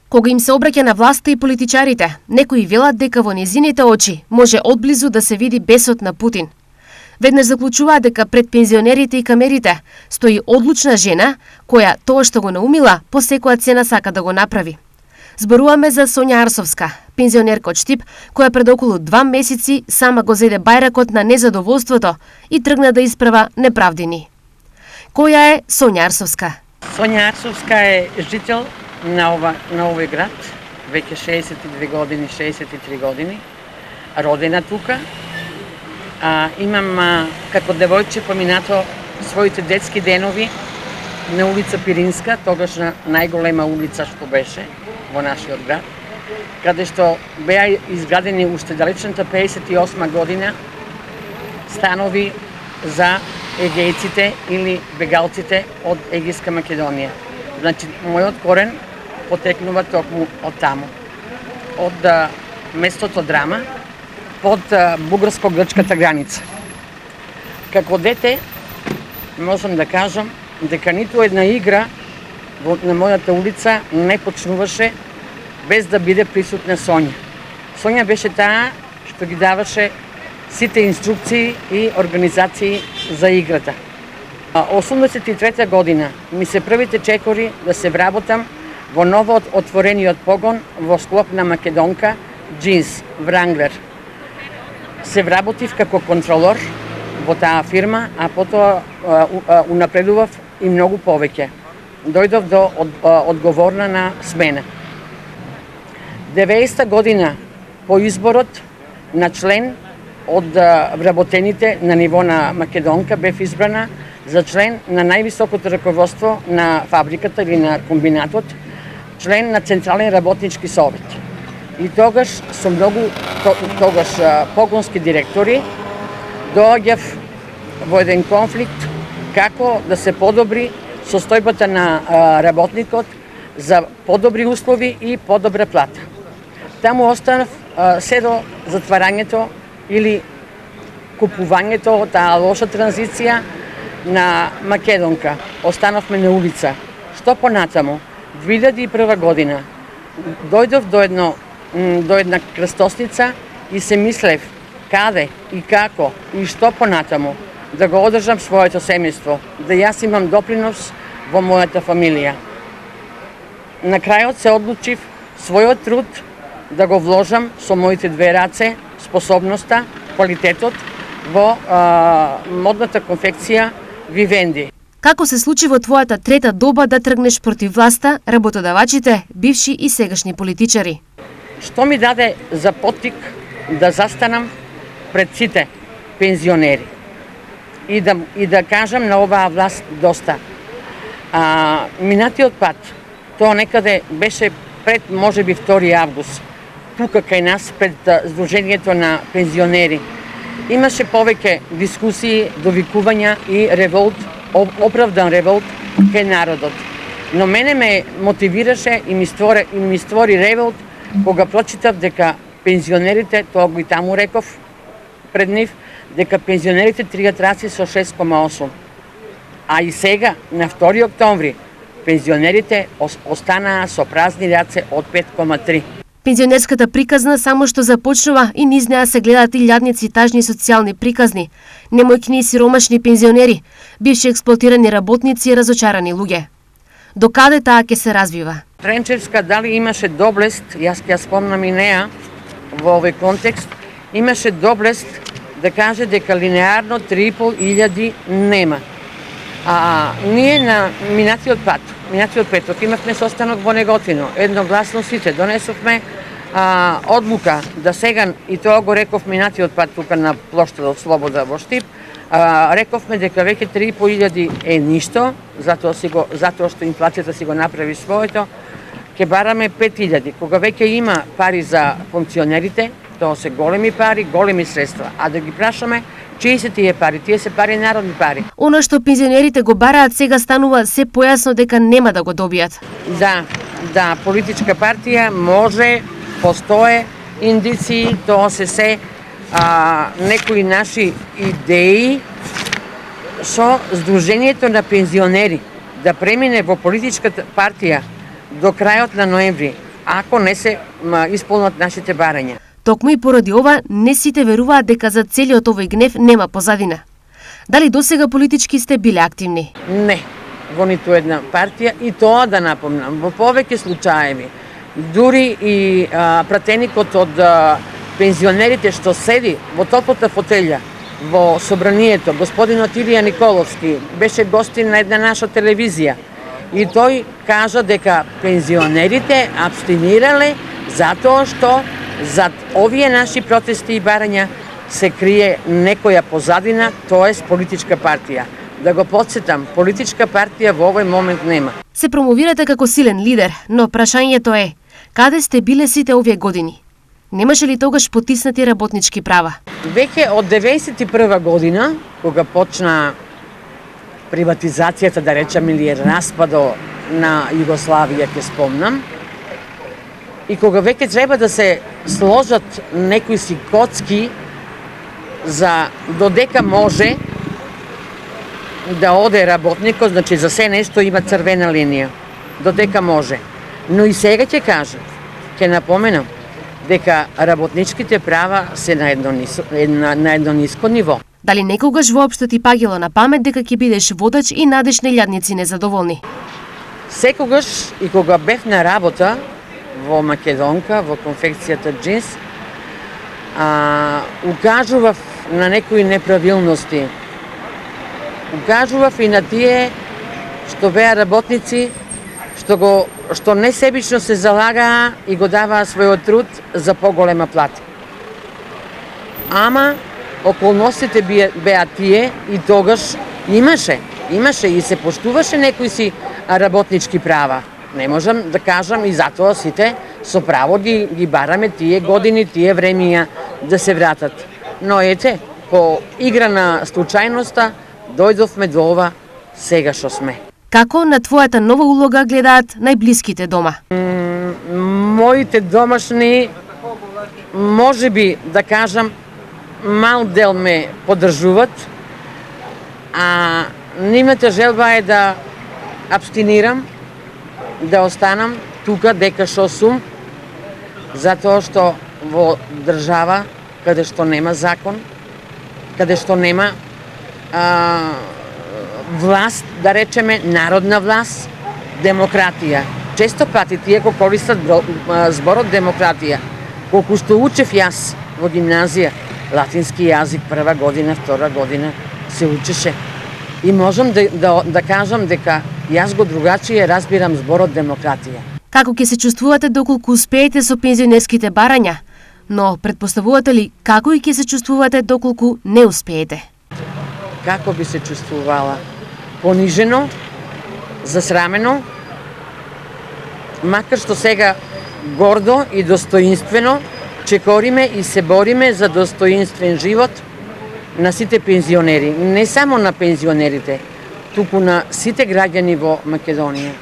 Кога им се обраќа на власта и политичарите, некои велат дека во незините очи може одблизу да се види бесот на Путин. Веднаш заклучуваат дека пред пензионерите и камерите стои одлучна жена која тоа што го наумила по секоја цена сака да го направи. Зборуваме за Сонја Арсовска, пензионерка од Штип, која пред околу 2 месеци сама го зеде бајракот на незадоволството и тргна да исправа неправдини. Која е Сонја Арсовска? Сонја Арсовска е жител на овој град, веќе 62 години, 63 години, родена тука. Имам како девојче поминато своите детски денови на улица Пиринска, тогаш најголема улица што беше во нашиот град, каде што беа изградени уште далечната 58 година станови за егејците или бегалците од Егејска Македонија. Значи, мојот корен потекнува токму од таму, од местото Драма, под бугарско-грчката граница. Како дете, можам да кажам дека ниту една игра на мојата улица не почнуваше без да биде присутна Сонја. Сонја беше таа што ги даваше сите инструкции и организации за играта. 83 година ми се првите чекори да се вработам во ново отворениот погон во склоп на Македонка, Джинс, Вранглер. Се вработив како контролор во таа фирма, а потоа унапредував и многу повеќе. Дојдов до одговорна на смена. 90 година по изборот на член од вработените на ниво на Македонка бев избрана за член на највисокото раководство на фабриката или на комбинатот, член на Централен работнички совет. И тогаш со многу погонски директори доаѓав во еден конфликт како да се подобри состојбата на работникот за подобри услови и подобра плата. Таму останав се до затварањето или купувањето, таа лоша транзиција на Македонка. Останавме на улица. Што понатаму? 2001 година дојдов до една крстосница и се мислев каде и како и што понатаму да го одржам своето семејство, да јас имам допринос во мојата фамилија. На крајот се одлучив својот труд да го вложам со моите две раце, способноста, квалитетот во модната конфекција Вивенди. Како се случи во твојата трета доба да тргнеш против власта, работодавачите, бивши и сегашни политичари? Што ми даде за поттик да застанам пред сите пензионери и да кажам на оваа власт доста. Минатиот пат, тоа некаде беше пред можеби 2 август, тука кај нас пред Сдруженијето на пензионери. Имаше повеќе дискусии, довикувања и револт, оправдан револт кај народот. Но мене ме мотивираше и ми створи револт кога прочитав дека пензионерите, тоа го и таму реков пред нив, дека пензионерите тријат раси со 6,8. А и сега, на 2 октомври, пензионерите останаа со празни раце од 5,3. Пензионерската приказна само што започнува и низ неа се гледаат илјадници тажни социјални приказни, немојкни и сиромашни пензионери, бивши експлоатирани работници и разочарани луѓе. До каде таа ќе се развива? Тренчевска дали имаше доблест, јас ќе ја спомнам и неа во овој контекст, имаше доблест да каже дека линеарно 3.500 нема. Ние на минатиот петок имавме состанок во Неготино. Едногласно сите донесовме одлука да сега, и тоа го реков минатиот пат тука на плоштадот Слобода во Штип, рековме дека веќе 3.500 е ништо, затоа што инфлацијата си го направи своето, ќе бараме 5.000. Кога веќе има пари за функционерите, тоа се големи пари, големи средства. А да ги прашаме, чии се тие пари? Тие се пари народни пари. Оно што пензионерите го бараат сега станува се појасно дека нема да го добијат. Да, политичка партија може, постое индиции, тоа се некои наши идеи со Сдруженијето на пензионери да премине во политичката партија до крајот на ноември, ако не се исполнат нашите барања. Токму и поради ова, не сите веруваат дека за целиот овој гнев нема позадина. Дали досега политички сте биле активни? Не, во ниту една партија, и тоа да напомнам, во повеќе случаеви, дури и пратеникот од пензионерите што седи во топлата фотелја во собранието, господинот Илија Николовски, беше гостин на една наша телевизија и тој кажа дека пензионерите абстинирале затоа што зад овие наши протести и барања се крие некоја позадина, тоест политичка партија. Да го потсетам, политичка партија во овој момент нема. Се промовирате како силен лидер, но прашањето е, каде сте биле сите овие години? Немаше ли тогаш потиснати работнички права? Веќе од 1991 година, кога почна приватизацијата, да речем, или распадо на Југославија, ќе спомнам, и кога веќе треба да се сложат некои си коцки за додека може да оде работникот, значи за се нешто има црвена линија, додека може. Но и сега ќе кажам, ќе напоменам, дека работничките права се на едно ниско ниво. Дали некогаш воопшто ти паѓало на памет дека ќе бидеш водач и надеш на илјадници незадоволни? Секогаш и кога бев на работа во Македонка, во конфекцијата джинс, укажував на некои неправилности. Укажував и на тие што беа работници, што несебично се залагаа и го даваа својот труд за поголема плата. Ама околностите беа тие и тогаш имаше и се поштуваше некои си работнички права. Не можам да кажам и затоа сите со право ги бараме тие години, тие времиња да се вратат. Но ете, по игра на случајноста, дојдовме до ова сега што сме. Како на твојата нова улога гледаат најблиските дома? Моите домашни, може би да кажам, мал дел ме поддржуват, а нивната желба е да абстинирам, да останам тука дека што сум, затоа што во држава каде што нема закон, каде што нема власт, да речеме, народна власт, демократија. Често пати тие кои користат зборот демократија, колку што учев јас во гимназија, латински јазик прва година, втора година се учеше. И можам да кажам дека јас го другачие разбирам зборот демократија. Како ќе се чувствувате доколку успеете со пензионерските барања? Но предпоставувате ли како и ќе се чувствувате доколку не успеете? Како би се чувствувала? Понижено, засрамено, макар што сега гордо и достоинствено чекориме и се бориме за достоинствен живот на сите пензионери, не само на пензионерите, туку на сите граѓани во Македонија.